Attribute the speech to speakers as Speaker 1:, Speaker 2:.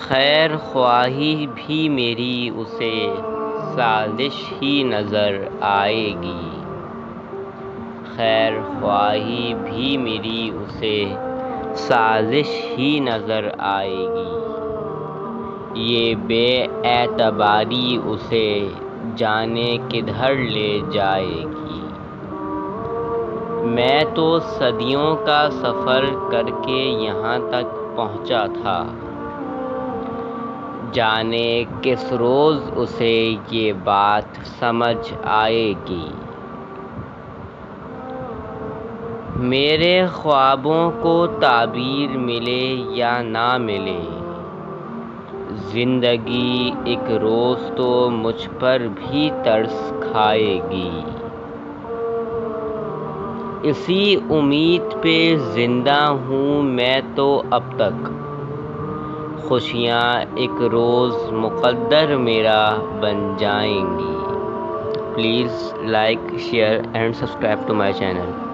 Speaker 1: خیر خواہی بھی میری اسے سازش ہی نظر آئے گی، خیر خواہی بھی میری اسے سازش ہی نظر آئے گی، یہ بے اعتباری اسے جانے کدھر لے جائے گی۔ میں تو صدیوں کا سفر کر کے یہاں تک پہنچا تھا، جانے کس روز اسے یہ بات سمجھ آئے گی۔ میرے خوابوں کو تعبیر ملے یا نہ ملے، زندگی ایک روز تو مجھ پر بھی ترس کھائے گی۔ اسی امید پہ زندہ ہوں میں تو اب تک، خوشیاں ایک روز مقدر میرا بن جائیں گی۔ Please like, share and subscribe to my channel.